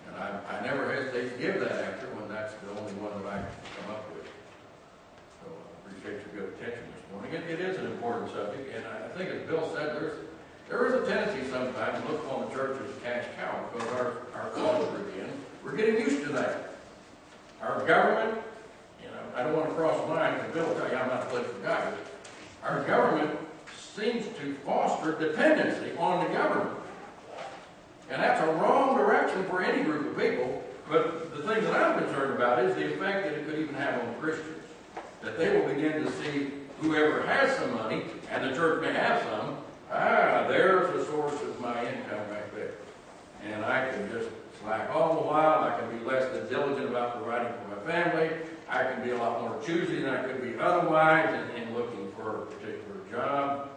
And I never hesitate to give that answer when that's the only one that I can come up with. So I appreciate your good attention this morning. It is an important subject, and I think as Bill said, there is a tendency sometimes to look upon the church as a cash cow because our culture again, we're getting used to that. Our government, I don't want to cross the line because Bill will tell you I'm not a political guy, but our government seems to foster dependency on the government. And that's a wrong direction for any group of people. But the thing that I'm concerned about is the effect that it could even have on Christians. That they will begin to see whoever has some money, and the church may have some, there's the source of my income right there. And I can just slack all the while. I can be less than diligent about providing for my family. I can be a lot more choosy than I could be otherwise in looking for a particular job.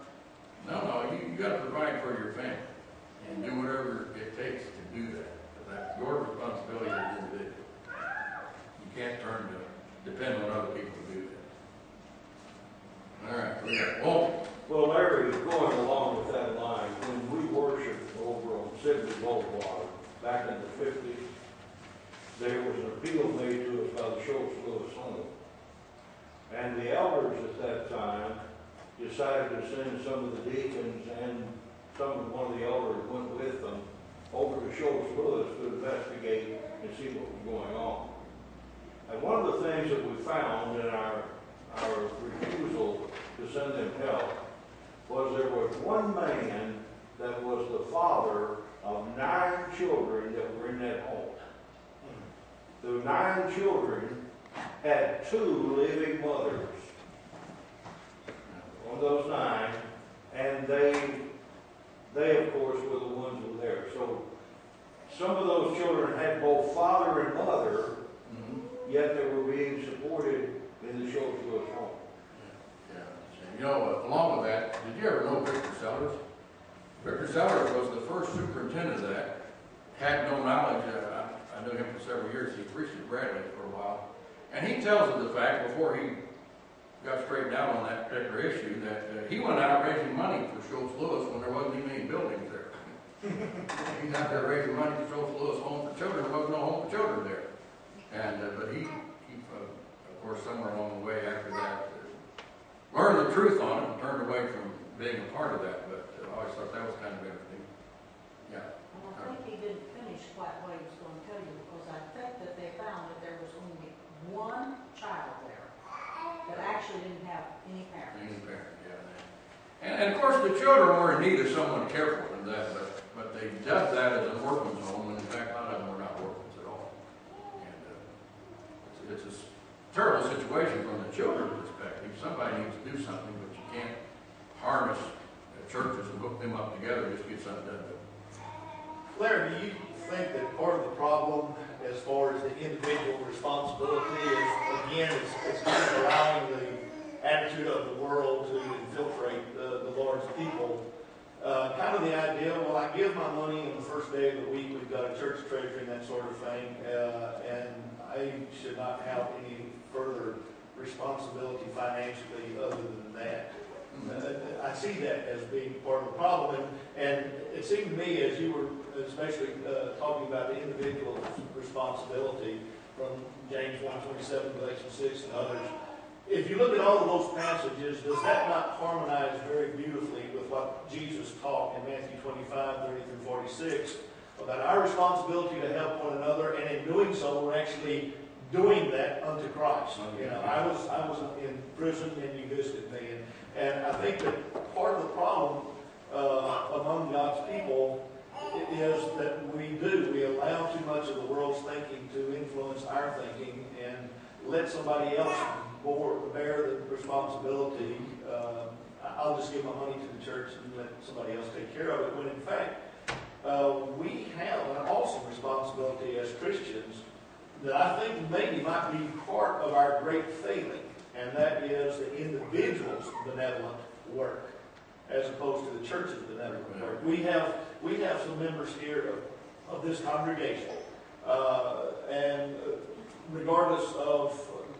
No, you got to provide for your family and do whatever it takes to do that. But That's your responsibility as an individual. You can't depend on other people to do that. All right, we got Walter. Well, Larry, going along with that line, when we worshiped over on Sydney Boulevard back in the 50s, there was an appeal made to us by the Schultz Lewis home. And the elders at that time decided to send some of the deacons and one of the elders went with them over to Schultz Lewis to investigate and see what was going on. And one of the things that we found in our refusal to send them help was there was one man that was the father of 9 children that were in that home. The 9 children had 2 living mothers on those 9, and they of course were the ones who were there. So some of those children had both father and mother, yet they were being supported in the Schultz Lewis home. Along with that, did you ever know Victor Sellers? Victor Sellers was the first superintendent of that. Had no knowledge. I knew him for several years. He preached at Bradley for a while. And he tells us the fact, before he got straightened out on that particular issue, that he went out raising money for Schultz Lewis when there wasn't even any buildings there. He's out there raising money for Schultz Lewis Home for Children. There was no home for children there. And but he of course, somewhere along the way after that, learned the truth on it and turned away from being a part of that. But I always thought that was kind of interesting. Yeah. Well, I think he didn't finish quite what he was going to tell you, because I think that they found that there was only 1 child there that actually didn't have any parents. Any parent, yeah. And of course, the children were in need of someone to care for them, but they dubbed that as an orphan's home, when in fact, a lot of them were not orphans at all. And it's a terrible situation from the children's perspective. Somebody needs to do something, but you can't harness churches and hook them up together just to get something done. Larry, do you think that part of the problem as far as the individual responsibility is, again, it's kind of allowing the attitude of the world to infiltrate the Lord's people? Kind of the idea, well, I give my money on the first day of the week, we've got a church treasury and that sort of thing, and I should not have any further responsibility financially other than that. I see that as being part of the problem, and it seemed to me, as you were especially talking about the individual's responsibility from James 1:27, Galatians 6, and others, if you look at all of those passages, does that not harmonize very beautifully with what Jesus taught in Matthew 25:30-46 about our responsibility to help one another, and in doing so, we're actually doing that unto Christ? I was in prison and you visited me, and I think that part of the problem among God's people is that we allow too much of the world's thinking to influence our thinking and let somebody else bear the responsibility. I'll just give my money to the church and let somebody else take care of it, when in fact we have an awesome responsibility as Christians that I think maybe might be part of our great failing, and that is the individual's benevolent work as opposed to the church's benevolent work. We have some members here of this congregation, and regardless of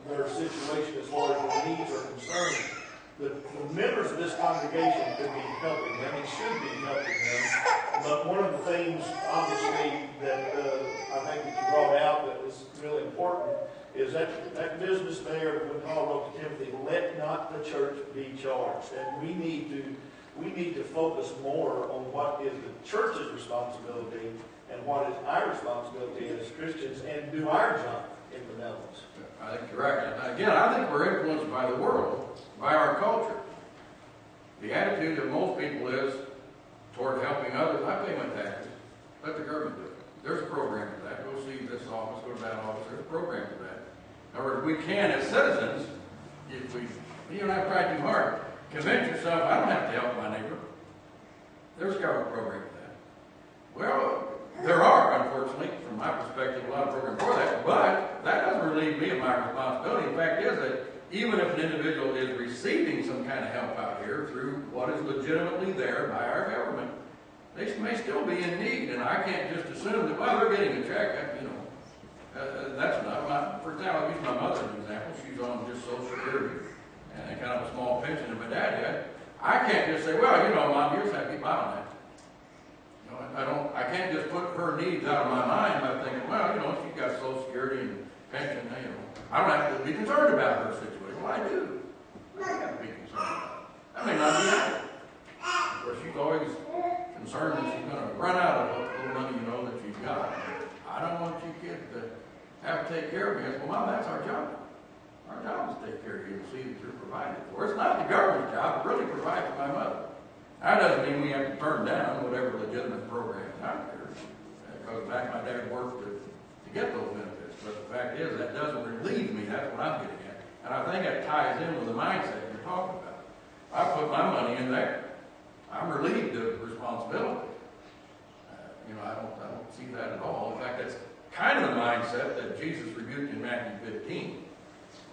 their situation as far as their needs are concerned, the members of this congregation could be helping them and should be helping them. But one of the things, obviously, that I think that you brought out that was really important is that business there when Paul wrote to Timothy, let not the church be charged. And we need to focus more on what is the church's responsibility and what is our responsibility as Christians, and do our job in benevolence. I think you're right. And again, I think we're influenced by the world, by our culture. The attitude of most people is toward helping others. I pay my taxes. Let the government do it. There's a program for that. Go see this office, go to that office. There's a program for that. In other words, we can, as citizens, if you and I try too hard, convince yourself, I don't have to help my neighbor. There's a government program for that. Well, there are, unfortunately, from my perspective, a lot of programs for that, but that doesn't relieve me of my responsibility. The fact is that even if an individual is receiving some kind of help out here through what is legitimately there by our government, they may still be in need, and I can't just assume that, well, they're getting a check, you know. That's enough. For example, I'll use my mother as an example. She's on just Social Security and kind of a small pension that my dad had. I can't just say, well, you know, Mom, you're happy about that. You know, I can't just put her needs out of my mind by thinking, well, you know, she's got Social Security and pension, you know. I don't have to be concerned about her situation. Well, I do. I got to be concerned about it. I may not be happy. Of course, she's always concerned that she's going to run out of the little money, you know, that she's got. I don't want you kids to have to take care of me. I said, well, Mom, that's our job. Our job is to take care of you and see that you're provided for. It's not the government's job to really provide for my mother. That doesn't mean we have to turn down whatever legitimate program is out there. Because in fact, my dad worked to get those benefits. But the fact is, that doesn't relieve me. That's what I'm getting at. And I think that ties in with the mindset you're talking about. I put my money in there. I'm relieved of responsibility. You know, I don't see that at all. In fact, that's kind of the mindset that Jesus rebuked in Matthew 15,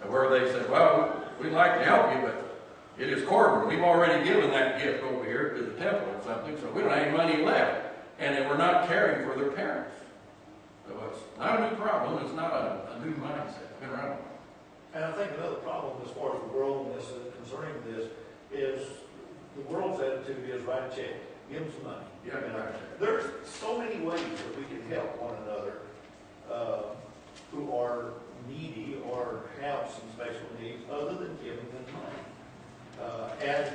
where they said, well, we'd like to help you, but it is Corbin. We've already given that gift over here to the temple or something, so we don't have any money left. And they were not caring for their parents. So it's not a new problem. It's not a new mindset. It's been around. And I think another problem as far as the world and this concerning this is the world's attitude is write a check, give them some money. Yeah, right. There's so many ways that we can help one another who are needy or have some special needs other than giving them money. And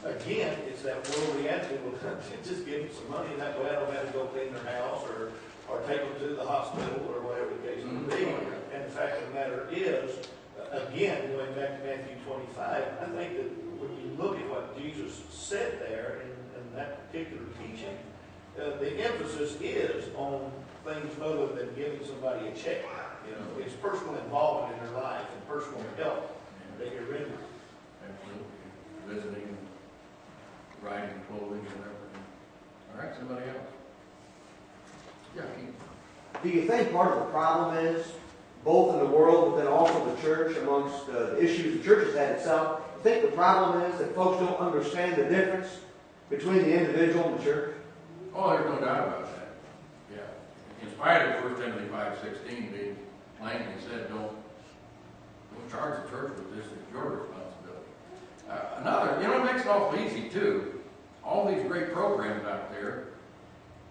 again, it's that worldly attitude, well, just give them some money, and that way I don't have to go clean their house or take them to the hospital or whatever the case may be. And the fact of the matter is, again, going back to Matthew 25, I think that when you look at what Jesus said there in that particular teaching, the emphasis is on things other than giving somebody a check. You know, it's personal involvement in their life and personal help that you're rendering. Absolutely. Visiting, riding, clothing, whatever. All right, somebody else? Yeah, Keith. Do you think part of the problem is, both in the world but then also the church, amongst the issues the church has had itself, you think the problem is that folks don't understand the difference between the individual and the church? Oh, there's no doubt about that. Yeah. In spite of 1 Timothy 5:16 being plainly said, don't charge the church with this. It's your responsibility. Another, you know, it makes it awful easy, too. All these great programs out there,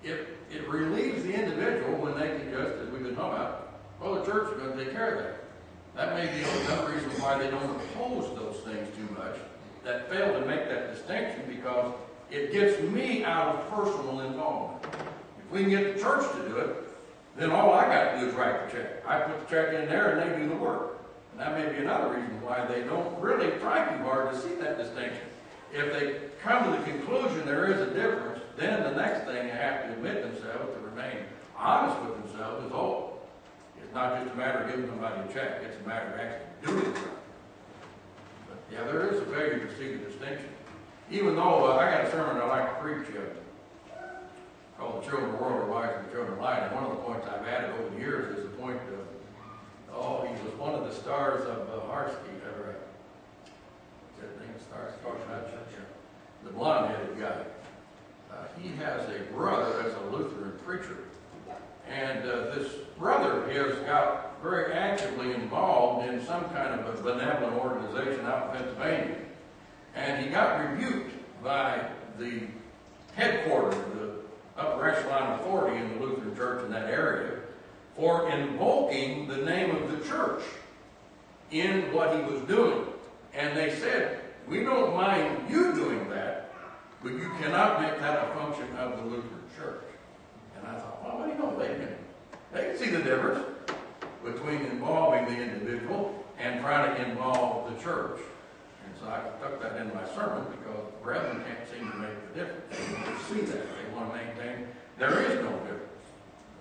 it relieves the individual when they can just, as we've been talking about, well, the church is going to take care of that. That may be another reason why they don't oppose those things too much, that fail to make that distinction, because it gets me out of personal involvement. If we can get the church to do it, then all I got to do is write the check. I put the check in there and they do the work. And that may be another reason why they don't really try too hard to see that distinction. If they come to the conclusion there is a difference, then the next thing they have to admit themselves, to remain honest with themselves, is, oh, it's not just a matter of giving somebody a check, it's a matter of actually doing something. But yeah, there is a failure to see the distinction. Even though I got a sermon I like to preach called The Children of the World Are Wise and the Children of Light, and one of the points I've added over the years is the point of, he was one of the stars of Harsky, or what's that name, Starsky? The blonde-headed guy. He has a brother that's a Lutheran preacher, and this brother has got very actively involved in some kind of a benevolent organization out in Pennsylvania. And he got rebuked by the headquarters, the upper echelon authority in the Lutheran church in that area, for invoking the name of the church in what he was doing. And they said, we don't mind you doing that, but you cannot make that a function of the Lutheran church. And I thought, well, what do you know? They can see the difference between involving the individual and trying to involve the church. And so I took that in my sermon, because brethren can't seem to make the difference. They want to see that. They want to maintain there is no difference.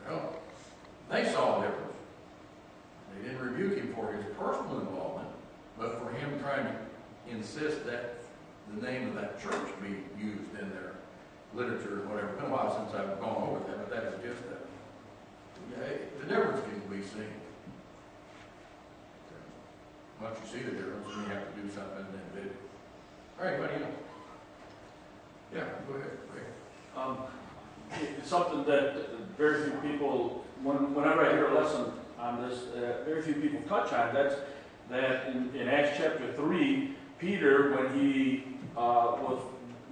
Well, they saw a difference. They didn't rebuke him for his personal involvement, but for him trying to insist that the name of that church be used in their literature or whatever. It's been a while since I've gone over that, but that is just that. Yeah, the difference can be seen. Once you see the difference, then you have to do something as an individual. All right, buddy. Yeah, go ahead, Ray. something that very few people, whenever I hear a lesson on this, very few people touch on. That's that in Acts chapter 3, Peter, when he was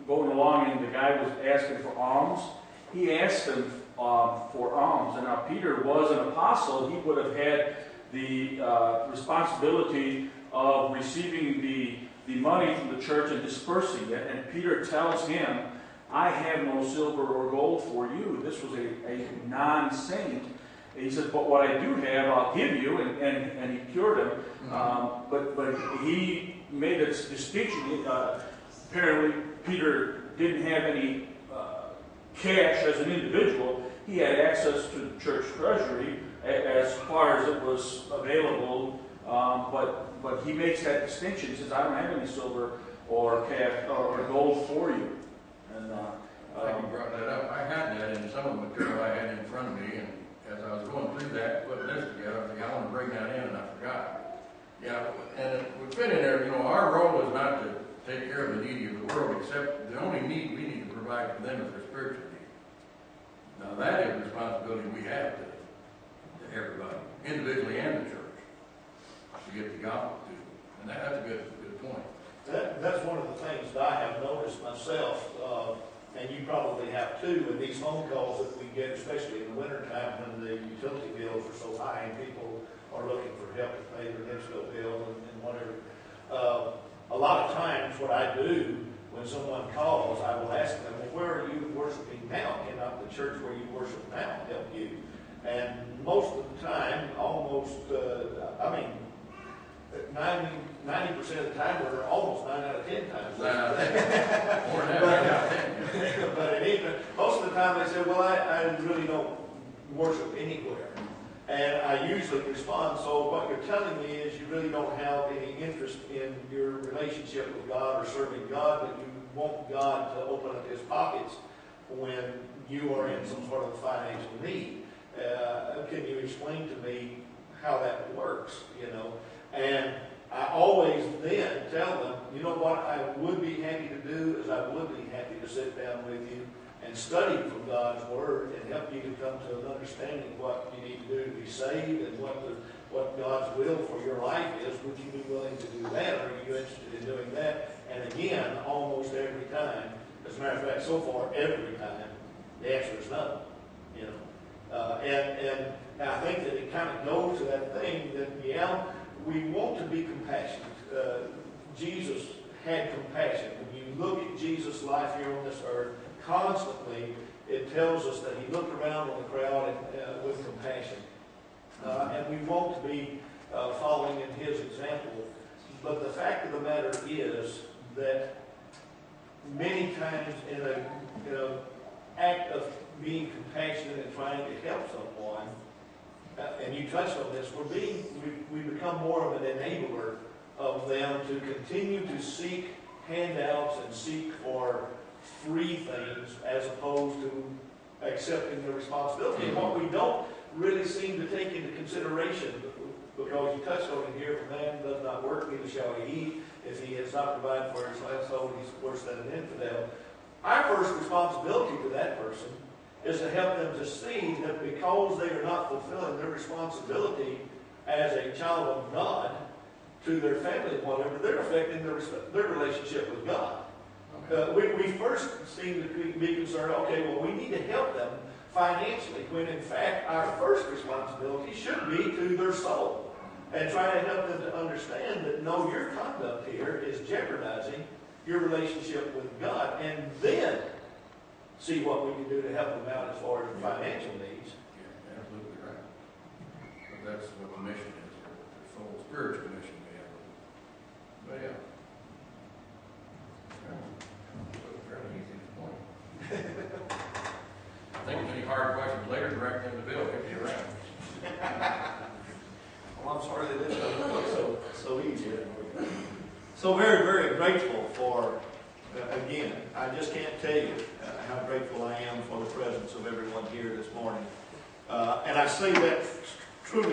going along and the guy was asking for alms, he asked him for alms. And now Peter was an apostle. He would have had the responsibility of receiving the money from the church and dispersing it. And Peter tells him, I have no silver or gold for you. This was a non-saint. He said, but what I do have, I'll give you. And he cured him. But he made a distinction. Apparently, Peter didn't have any cash as an individual. He had access to the church treasury as far as it was available. But he makes that distinction. He says, I don't have any silver or cash or gold for you. And Like you brought that up, I had that in some of the material I had in front of me, and as I was going through that, putting this together, I was like, I want to bring that in, and I forgot. Yeah, and it would fit in there. Our role is not to take care of the needy of the world, except the only need we need to provide for them is their spiritual need. Now that is a responsibility we have to everybody, individually and the church, to get the gospel to them. And that's a good point. That's one of the things that I have noticed myself, and you probably have too, in these phone calls that we get, especially in the wintertime when the utility bills are so high and people are looking for help to pay their NIPSCO bill and whatever. A lot of times what I do when someone calls, I will ask them, well, where are you worshiping now? Cannot the church where you worship now help you? And most of the time, almost, 90% of the time, we're almost 9 out of 10 times. But in even, most of the time they say, well, I really don't worship anywhere. And I usually respond, so what you're telling me is you really don't have any interest in your relationship with God or serving God, but you want God to open up his pockets when you are in some sort of financial need. Can you explain to me how that works, And I always then tell them, you know what I would be happy to do is I would be happy to sit down with you and study from God's Word and help you to come to an understanding of what you need to do to be saved and what God's will for your life is. Would you be willing to do that? Or are you interested in doing that? And again, almost every time, as a matter of fact, so far, every time, the answer is no. And I think that it kind of goes to that thing that, we want to be compassionate. Jesus had compassion. When you look at Jesus' life here on this earth, constantly it tells us that he looked around on the crowd with compassion. And we want to be following in his example. But the fact of the matter is that many times in an act of being compassionate and trying to help someone, and you touched on this, we become more of an enabler of them to continue to seek handouts and seek for free things as opposed to accepting the responsibility. And what we don't really seem to take into consideration, because you touched on it here, if a man does not work, neither shall he eat. If he has not provided for his household, he's worse than an infidel. Our first responsibility to that person is to help them to see that because they are not fulfilling their responsibility as a child of God to their family and whatever, they're affecting their relationship with God. We first seem to be concerned, okay, well, we need to help them financially, when in fact our first responsibility should be to their soul. And try to help them to understand that, no, your conduct here is jeopardizing your relationship with God. And then see what we can do to help them out as far as financial needs. Yeah, absolutely right. But that's what the mission is, the soul spiritual mission we have. But yeah. Fairly easy to point. I think if any hard questions later, direct them to Bill, if you're around. Well, I'm sorry that this doesn't look so easy. So very, very grateful for, again, I just can't tell you how grateful I am for the presence of everyone here this morning. And I say that truly.